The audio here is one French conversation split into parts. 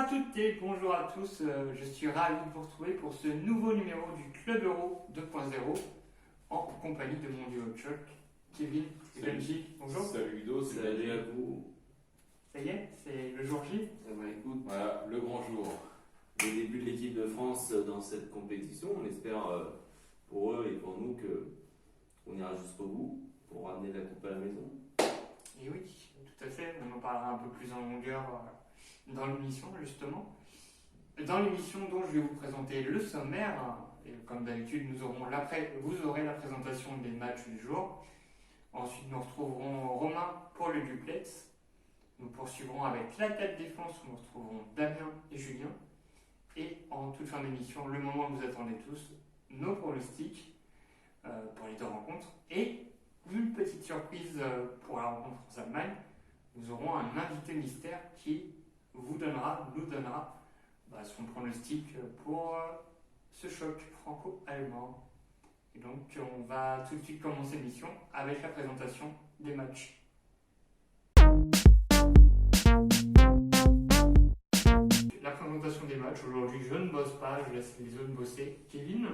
à toutes et bonjour à tous, je suis ravi de vous retrouver pour ce nouveau numéro du Club Euro 2.0 en compagnie de mon duo Chuck, Kevin et Benji. Bonjour. Salut Ludo, salut à vous. Ça y est, c'est le jour J. Écoute, voilà, le grand jour. le début de l'équipe de France dans cette compétition, on espère pour eux et pour nous qu'on ira jusqu'au bout pour ramener la coupe à la maison. Et oui, tout à fait, on en parlera un peu plus en longueur dans l'émission justement. Dans l'émission dont je vais vous présenter le sommaire, et comme d'habitude vous aurez la présentation des matchs du jour. Ensuite nous retrouverons Romain pour le duplex. Nous poursuivrons avec la 4 défense où nous retrouverons Damien et Julien. Et en toute fin d'émission, le moment que vous attendez tous, nos pronostics pour les deux rencontres. Et une petite surprise pour la rencontre France-Allemagne, nous aurons un invité mystère qui nous donnera son pronostic pour ce choc franco-allemand. Et donc on va tout de suite commencer l'émission avec la présentation des matchs. La présentation des matchs, aujourd'hui je ne bosse pas, je laisse les autres bosser. Kevin,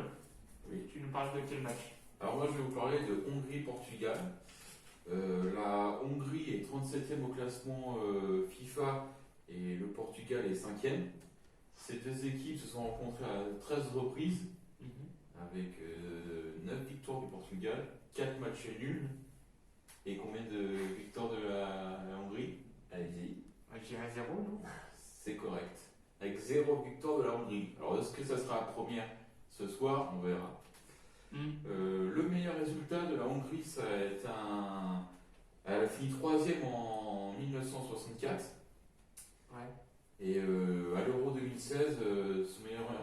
Oui. tu nous parles de quel match? Alors moi je vais vous parler de Hongrie-Portugal. La Hongrie est 37e au classement FIFA et le Portugal est 5e. Ces deux équipes se sont rencontrées à 13 reprises avec 9 victoires du Portugal, 4 matchs nuls. Et combien de victoires de la Hongrie? Allez-y. Je dirais 0, non? C'est correct. Avec 0 victoire de la Hongrie. Alors est-ce que ça sera la première ce soir? On verra. Le meilleur résultat de la Hongrie, ça a été elle a fini 3e en 1964. Ouais. Et à l'Euro 2016,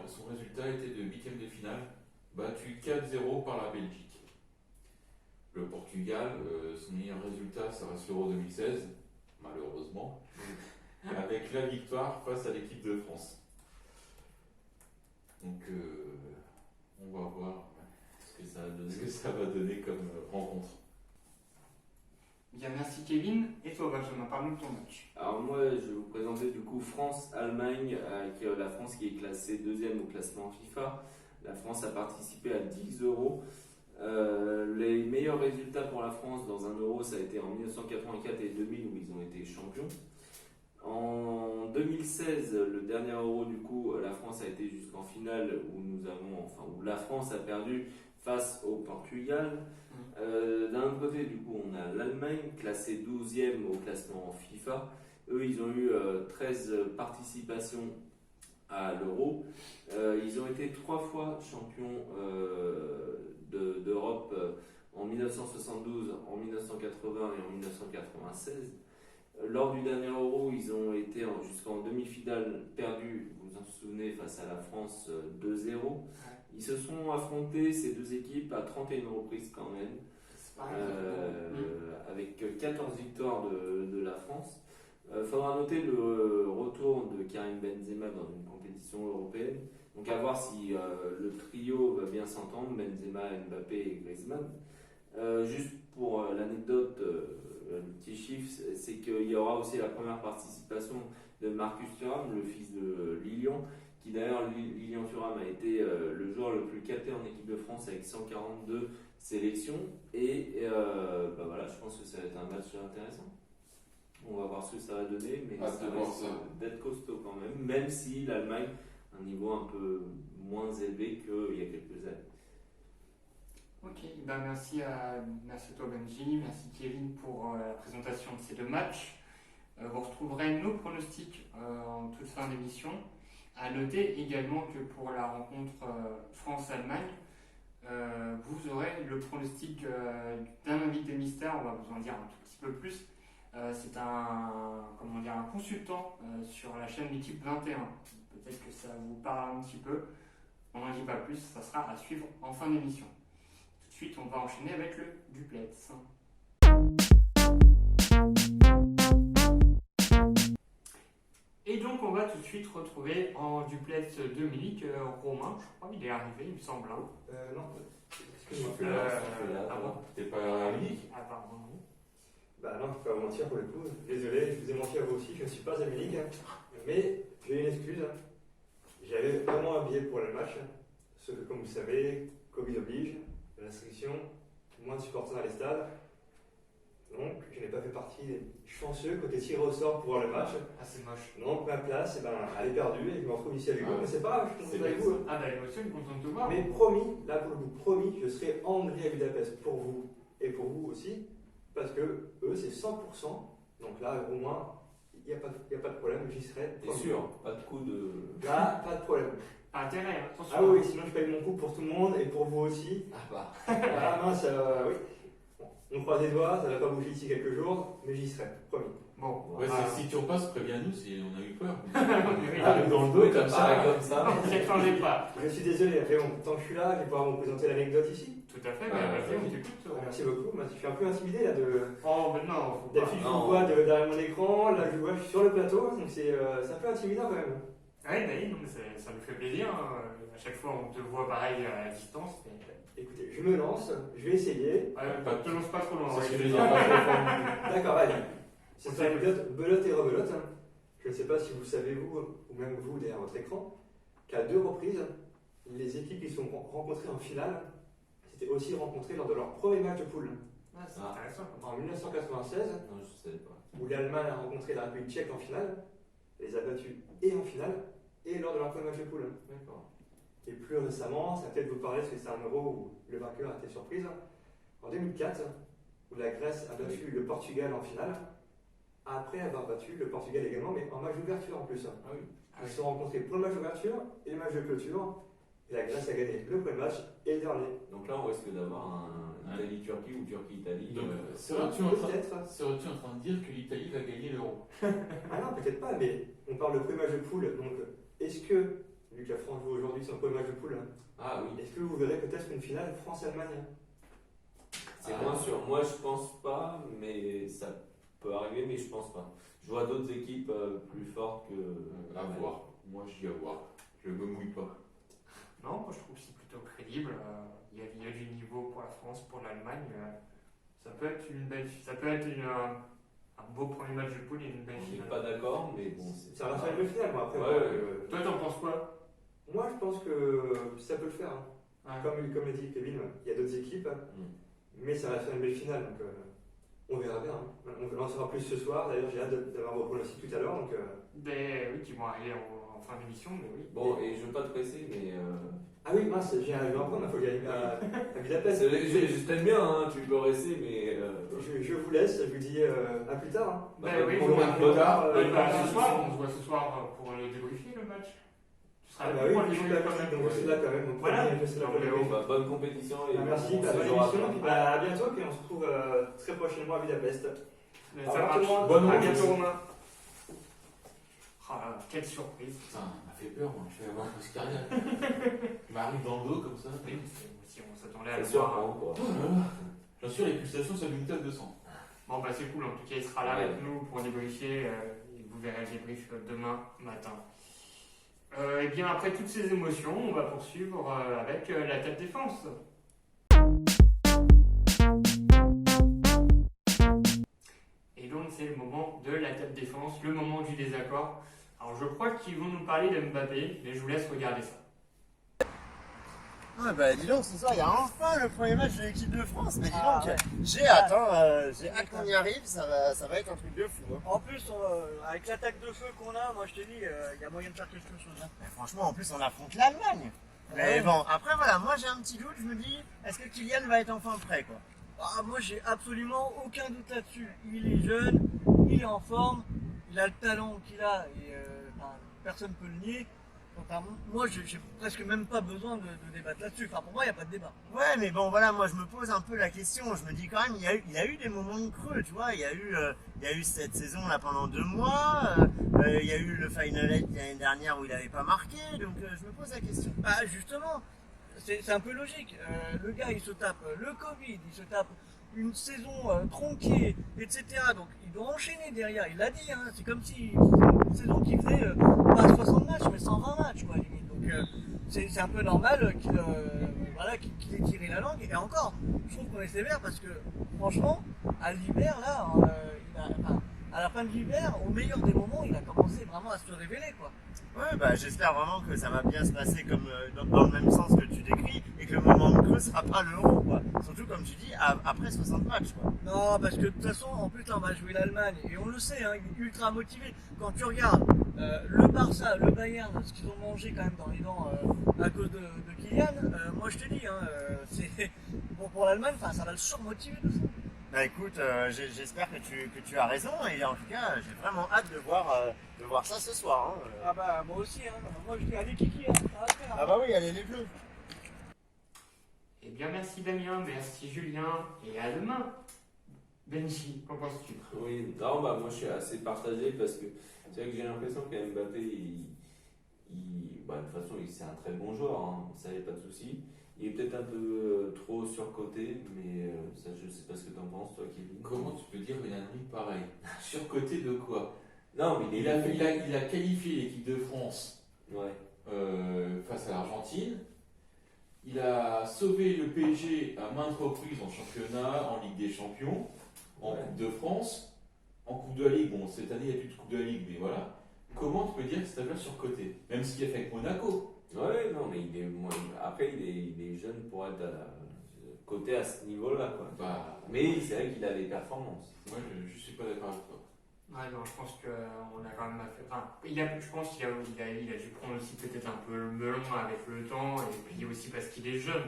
son résultat était de 8e de finale, battu 4-0 par la Belgique. Le Portugal, son meilleur résultat, ça reste l'Euro 2016, malheureusement, avec la victoire face à l'équipe de France. Donc, on va voir ce que ça va donner comme rencontre. Bien, merci Kevin. Et toi, Benjamin, parle-nous de ton match. Alors moi, je vais vous présenter du coup France-Allemagne, avec la France qui est classée 2e au classement FIFA. La France a participé à 10 euros. Les meilleurs résultats pour la France dans un euro, ça a été en 1984 et 2000 où ils ont été champions. En 2016, le dernier euro, du coup, la France a été jusqu'en finale où la France a perdu face au Portugal. D'un autre côté, du coup, on a l'Allemagne, classée 12e au classement FIFA. Eux, ils ont eu 13 participations à l'Euro. Ils ont été 3 fois champions d'Europe en 1972, en 1980 et en 1996. Lors du dernier Euro, ils ont été jusqu'en demi-finale perdus, vous vous en souvenez, face à la France 2-0. Ils se sont affrontés, ces deux équipes, à 31 reprises quand même, avec 14 victoires de la France. Faudra noter le retour de Karim Benzema dans une compétition européenne. Donc à voir si le trio va bien s'entendre, Benzema, Mbappé et Griezmann. Juste pour l'anecdote, le petit chiffre, c'est qu'il y aura aussi la première participation de Marcus Thuram, le fils de Lilian, qui d'ailleurs, Lilian Thuram a été le joueur le plus capté en équipe de France avec 142 sélections. Et voilà, je pense que ça va être un match intéressant. On va voir ce que ça va donner, mais ça risque d'être costaud quand même si l'Allemagne a un niveau un peu moins élevé qu'il y a quelques années. Ok, merci à toi Benji, merci Kevin pour la présentation de ces deux matchs. Vous retrouverez nos pronostics en toute fin d'émission. À noter également que pour la rencontre France-Allemagne, vous aurez le pronostic d'un invité mystère, on va vous en dire un tout petit peu plus. C'est un consultant sur la chaîne L'équipe 21. Peut-être que ça vous parle un petit peu. On n'en dit pas plus, ça sera à suivre en fin d'émission. Tout de suite, on va enchaîner avec le duplex. Et donc, on va tout de suite retrouver en duplex Dominique Romain. Je crois qu'il est arrivé, il me semble. Non. T'es pas à Munich? Ah, pardon. Bah non, je peux pas vous mentir pour le coup. Désolé, je vous ai menti à vous aussi, je ne suis pas à Munich. Mais j'ai une excuse. J'avais vraiment un billet pour le match. Sauf que, comme vous savez, Covid oblige, restriction, moins de supporters dans les stades. Donc, je n'ai pas fait partie des chanceux côté tiré au sort pour voir le match. Ah, c'est moche. Donc, ma place, elle est perdue et je me retrouve ici avec vous. Mais c'est pas grave, je suis avec vous. Ah, bah, l'émotion, je suis content de te voir. Mais promis, là pour le coup, promis, je serai en Hongrie à Budapest pour vous et pour vous aussi. Parce que eux, c'est 100%. Donc là, au moins, il n'y a pas de problème, j'y serai. T'es sûr? Pas de coup de. Là, pas de problème. Pas intérêt, attention. Ah oui, sinon je paye mon coup pour tout le monde et pour vous aussi. Ah bah. Ah mince, oui. Bon, on croise les doigts, ça va pas bouger d'ici quelques jours, mais j'y serai, promis. Bon. Ouais, Ah. si tu repasses, préviens-nous, on a eu peur. Oui, Ah, Dans le dos, Comme ça, comme ça. ne t'étendez pas. Je suis désolé, après bon, tant que je suis là, je vais pouvoir vous présenter l'anecdote ici. Tout à fait, Ah, bah, vas-y, on vas-y. t'écoute. Merci beaucoup, moi, je suis un peu intimidé là de. Oh, mais non, faut pas. D'habitude, je non. vous vois derrière mon écran, là je vous vois, je suis sur le plateau, donc c'est un peu intimidant quand même. Ouais, bah oui, non, mais ça nous fait plaisir. Hein. À chaque fois, on te voit pareil à distance. Mais... Écoutez, je me lance, je vais essayer. Ouais, te lance pas trop loin. C'est ce ouais. que je veux dire. D'accord, allez. C'est une anecdote belote et rebelote. Je ne sais pas si vous savez, vous, ou même vous derrière votre écran, qu'à 2 reprises, les équipes qui se sont rencontrées en finale s'étaient aussi rencontrées lors de leur premier match de poule. Ah, c'est Ah. intéressant. En 1996, Non, je savais pas. où l'Allemagne a rencontré la République tchèque en finale, les a battus et en finale, et lors de leur premier match de poule. D'accord. Et plus récemment, ça va peut-être vous parler parce que c'est un euro où le vainqueur a été surprise, en 2004, où la Grèce a battu le Portugal en finale, après avoir battu le Portugal également, mais en match d'ouverture en plus. Ah oui. Ils se sont rencontrés pour le match d'ouverture et le match de clôture, et la Grèce a gagné le premier match et le dernier. Donc là, on risque d'avoir un Italie-Turquie ou Turquie-Italie. Donc, Peut-être. serais-tu en train de dire que l'Italie va gagner l'euro? Ah non, peut-être pas, mais on parle de premier match de poule, donc est-ce que, vu que la France joue aujourd'hui son premier match de poule, Ah oui. est-ce que vous verrez peut-être une finale France-Allemagne? C'est moins sûr. Moi, je pense pas, mais ça peut arriver, mais je pense pas. Je vois d'autres équipes plus fortes que. À voir. Moi, je dis à voir. Je me mouille pas. Non, moi je trouve que c'est plutôt crédible. Il y a du niveau pour la France, pour l'Allemagne. Ça peut être une belle, ça peut être un beau premier match de poule et une belle On n'est finale. pas d'accord, mais bon. Ça reste une belle finale, moi, après. Ouais, Toi, t'en penses quoi? Moi, je pense que ça peut le faire. Hein. Ouais. Comme l'a dit Kevin, il y a d'autres équipes, mais ça reste une belle finale, donc on verra bien. Hein. On en saura plus ce soir. D'ailleurs, j'ai hâte d'avoir vos pronostics tout à l'heure. Donc, Oui, qui vont arriver en fin d'émission, mais oui. Bon, et je veux pas te presser, mais. Ah oui, mince, j'ai un prendre, il faut que j'aille à Budapest. Je t'aime bien, hein, tu peux rester, mais. Je vous laisse, je vous dis à plus tard. Hein. Bah Bah, oui, bon, je bon, vois. tard, Ce soir, on se voit ce soir pour le débriefer le match. Tu seras Ah là bah oui, pour le je suis débriefer là, quand même. donc je suis là quand même. Donc, Voilà. je suis là Non, pour mais le bon, débrief. Bonne compétition et Merci, bon bonne séjour à émission, toi. puis à bientôt, puis on se retrouve très prochainement à Budapest. Mais Au ça revoir tout le marche. monde. Bonne À route. bientôt, Romain. Ah, là, quelle surprise. Putain, ça m'a fait peur, moi. Je vais avoir un crise cardiaque. Il m'arrive dans le dos comme ça. Oui, si on s'attendait à Ça le surprend, voir. quoi. Oh là là. J'en suis les pulsations, ça d'une tasse de sang. Bon, bah c'est cool. En tout cas, il sera là Ouais. avec nous pour débriefer. Et vous verrez le débrief demain matin. Et bien, après toutes ces émotions, on va poursuivre avec la tête défense. Et donc, c'est le moment de la tête défense, le moment du désaccord. Alors, je crois qu'ils vont nous parler d'Mbappé, mais je vous laisse regarder ça. Ah bah dis donc, ce soir il y a enfin le premier match de l'équipe de France. Mais dis Ah, donc, ouais. j'ai hâte qu'on y arrive, ça va être un truc de fou. Hein. En plus, avec l'attaque de feu qu'on a, moi je te dis, il y a moyen de faire quelque chose. Hein. Mais franchement, en plus on affronte l'Allemagne. Mais Ouais. bon, après voilà, moi j'ai un petit doute, je me dis, est-ce que Kylian va être enfin prêt quoi? Ah, moi j'ai absolument aucun doute là-dessus. Il est jeune, il est en forme, il a le talent qu'il a et personne ne peut le nier. Donc, moi j'ai presque même pas besoin de débattre là-dessus. Enfin pour moi il n'y a pas de débat. Ouais, mais bon voilà, moi je me pose un peu la question, je me dis quand même, il y a eu des moments de creux, tu vois, il y a eu cette saison là pendant 2 mois, il y a eu le Final 8 l'année dernière où il n'avait pas marqué, donc je me pose la question. Bah justement, c'est un peu logique. Le gars il se tape le Covid, il se tape une saison tronquée, etc. Donc il doit enchaîner derrière. Il l'a dit, hein, c'est comme si une saison qui faisait pas 60 matchs mais 120 matchs quoi limite. Donc c'est un peu normal qu'il ait tiré la langue. Et encore, je trouve qu'on est sévère parce que franchement, à l'hiver là, à la fin de l'hiver, au meilleur des moments, il a commencé vraiment vraiment à se révéler, quoi. Ouais, bah j'espère vraiment que ça va bien se passer comme dans le même sens que tu décris et que le moment de creux sera pas l'Euro, quoi. Surtout comme tu dis, après 60 matchs, quoi. Non, parce que de toute façon, en plus, là, on va jouer l'Allemagne et on le sait, hein, il est ultra motivé. Quand tu regardes le Barça, le Bayern, ce qu'ils ont mangé quand même dans les dents à cause de Kylian, moi je te dis, hein, c'est bon pour l'Allemagne, ça va le surmotiver de fou. Bah écoute, j'espère que tu as raison et en tout cas, j'ai vraiment hâte de voir ça ce soir. Hein. Ah bah moi aussi, hein. Moi je dis allez Kiki, hein, ça va le faire. Ah bah oui, allez les bleus. Eh bien, merci Damien, merci Julien, et à demain. Benji, qu'en penses-tu? Oui, non, bah moi je suis assez partagé parce que c'est vrai que j'ai l'impression qu'Mbappé, bah, de toute façon, c'est un très bon joueur, hein, ça n'y a pas de souci. Il est peut-être un peu trop surcoté, mais ça, je sais pas ce que tu en penses, toi, Kevin. Comment tu peux dire une ânerie pareille? Surcoté de quoi? Non, mais Il a qualifié l'équipe de France Ouais. face à l'Argentine. Il a sauvé le PSG à maintes reprises en championnat, en Ligue des Champions, en Ouais. Coupe de France, en Coupe de la Ligue. Bon, cette année, il n'y a plus de Coupe de la Ligue, mais voilà. Comment tu peux dire que c'est un joueur surcoté? Même ce qu'il a fait avec Monaco. Ouais, non, mais après, il est jeune pour être coté à ce niveau-là, quoi. Bah, Mais c'est vrai qu'il a des performances. moi, je ne suis pas d'accord avec toi. Ouais, non, je pense qu'on a quand même fait. Enfin, je pense qu'il a dû prendre aussi peut-être un peu le melon avec le temps, et puis aussi parce qu'il est jeune.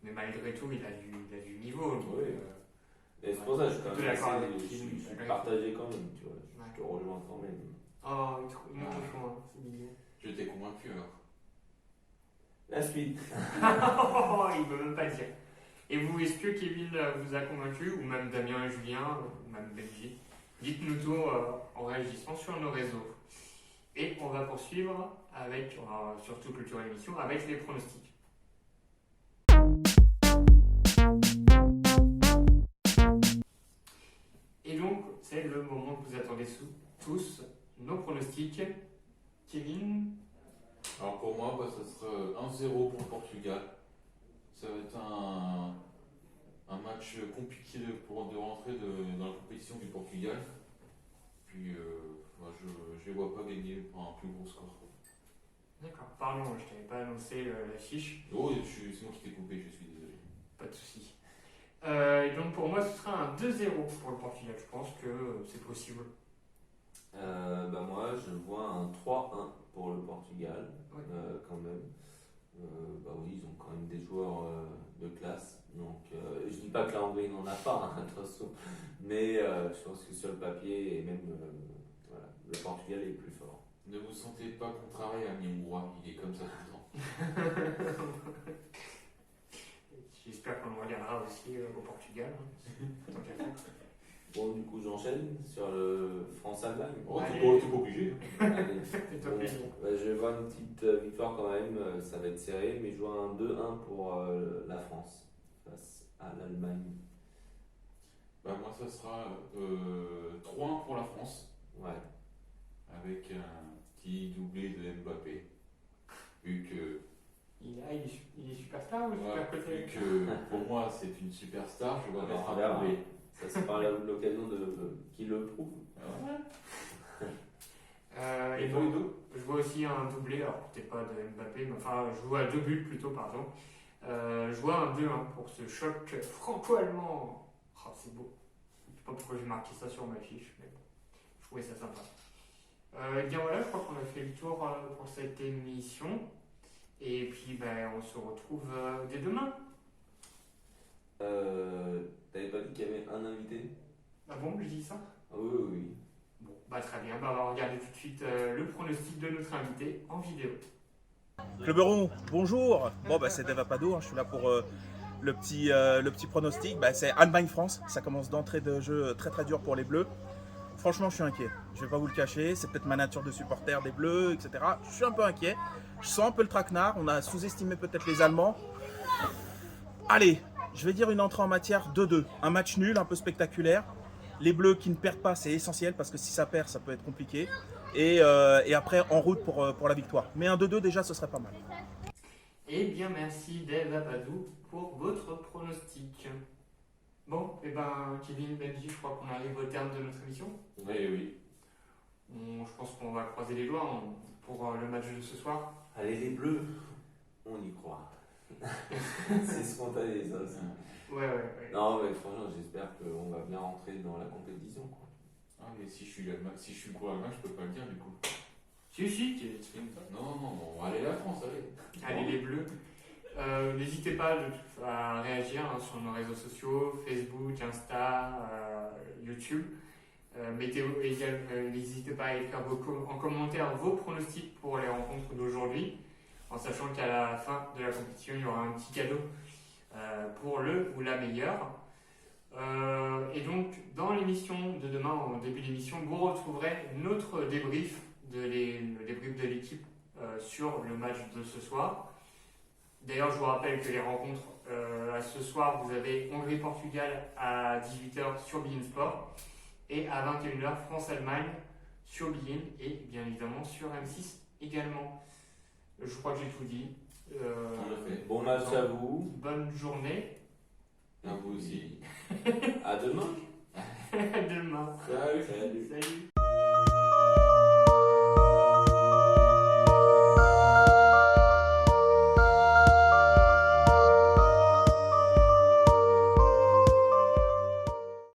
Mais malgré tout, il a du niveau. Donc, Oui. Et c'est pour ça que je suis quand plutôt même d'accord avec assez, Kevin, je suis d'accord. partagé quand même, tu vois. Ouais. Je te rejoins quand même. Oh, il monte au fond, hein, c'est mignon. Je t'ai convaincu alors. La suite. Il veut même pas dire. Et vous, est-ce que Kevin vous a convaincu, ou même Damien et Julien, ou même Benji? Dites-nous tout en réagissant sur nos réseaux. Et on va poursuivre avec, surtout Culture Émission, avec les pronostics. Et donc, c'est le moment que vous attendez tous, nos pronostics. Kevin? Alors pour moi, bah, ça sera 1-0 pour le Portugal. Ça va être un match compliqué de rentrer dans la compétition du Portugal. Puis moi, je ne les vois pas gagner par un plus gros score. D'accord, pardon, je t'avais pas annoncé l'affiche. Oh, c'est moi qui t'ai coupé, je suis désolé. Pas de souci. Et donc pour moi, ce sera un 2-0 pour le Portugal. Je pense que c'est possible. Bah moi, je vois un 3-1 pour le Portugal, Ouais. quand même. Bah oui, ils ont quand même des joueurs de classe. Donc, je dis pas que la Hongrie n'en a pas, hein, de toute façon. Mais je pense que sur le papier, et même voilà, le Portugal est plus fort. Ne vous sentez pas contrarié à mi-hongrois, il est comme ça tout le temps. J'espère qu'on le regardera aussi au Portugal. Tant qu'à faire. Bon, du coup, j'enchaîne sur le France-Allemagne. Oh, Allez. t'es pas obligé. Allez. Fais-toi Bon, plaisir. bah, je vais voir une petite victoire quand même, ça va être serré, mais je vois un 2-1 pour la France face à l'Allemagne. Bah, moi, ça sera 3-1 pour la France, Ouais. avec un petit doublé de Mbappé. Vu que, Il est superstar ou ouais, super côté? vu que pour moi, c'est une superstar, je vais Alors, mettre on un verra. doublé. Ça sera l'occasion qu'il le prouve. Et donc, je vois aussi un doublé, alors peut-être pas de Mbappé, mais enfin, je vois 2 buts plutôt, pardon. Je vois un 2-1 pour ce choc franco-allemand. Oh, c'est beau. Je sais pas pourquoi j'ai marqué ça sur ma fiche, mais bon, je trouvais ça sympa. Et bien voilà, je crois qu'on a fait le tour pour cette émission. Et puis, ben, on se retrouve dès demain. T'avais pas dit qu'il y avait un invité? Ah bon, je dis ça? Ah oui, oui. Bon, bah très bien, bah, on va regarder tout de suite le pronostic de notre invité en vidéo. Club Rond, bonjour. Bon, bah, c'est Dave Apado, hein, je suis là pour le petit pronostic. Bah, c'est Allemagne-France, ça commence d'entrée de jeu très très dur pour les Bleus. Franchement, je suis inquiet, je vais pas vous le cacher, c'est peut-être ma nature de supporter des Bleus, etc. Je suis un peu inquiet, je sens un peu le traquenard, on a sous-estimé peut-être les Allemands. Allez, je vais dire une entrée en matière 2-2, un match nul, un peu spectaculaire. Les Bleus qui ne perdent pas, c'est essentiel parce que si ça perd, ça peut être compliqué. Et après, en route pour la victoire. Mais un 2-2 déjà, ce serait pas mal. Eh bien, merci Dave Abadou pour votre pronostic. Bon, et ben Kevin, Benji, je crois qu'on arrive au terme de notre émission. Oui, oui. Je pense qu'on va croiser les doigts pour le match de ce soir. Allez les Bleus, on y croit. C'est spontané ça aussi. Ouais. Non mais franchement j'espère qu'on va bien rentrer dans la compétition quoi. Ah, mais si je suis le gros allemand, je peux pas le dire du coup. Si, tu fais une fois. Non, allez la France, allez. Allez les Bleus. N'hésitez pas à réagir sur nos réseaux sociaux, Facebook, Insta, YouTube. N'hésitez pas à écrire en commentaire vos pronostics pour les rencontres d'aujourd'hui, en sachant qu'à la fin de la compétition, il y aura un petit cadeau pour le ou la meilleure. Et donc, dans l'émission de demain, en début d'émission, vous retrouverez notre débrief le débrief de l'équipe sur le match de ce soir. D'ailleurs, je vous rappelle que les rencontres à ce soir, vous avez Hongrie-Portugal à 18h sur beIN Sport et à 21h France-Allemagne sur beIN et bien évidemment sur M6 également. Je crois que j'ai tout dit. On l'a fait. Bon match à vous. Bonne journée. À vous aussi. À demain. À demain. Salut. Salut. Salut.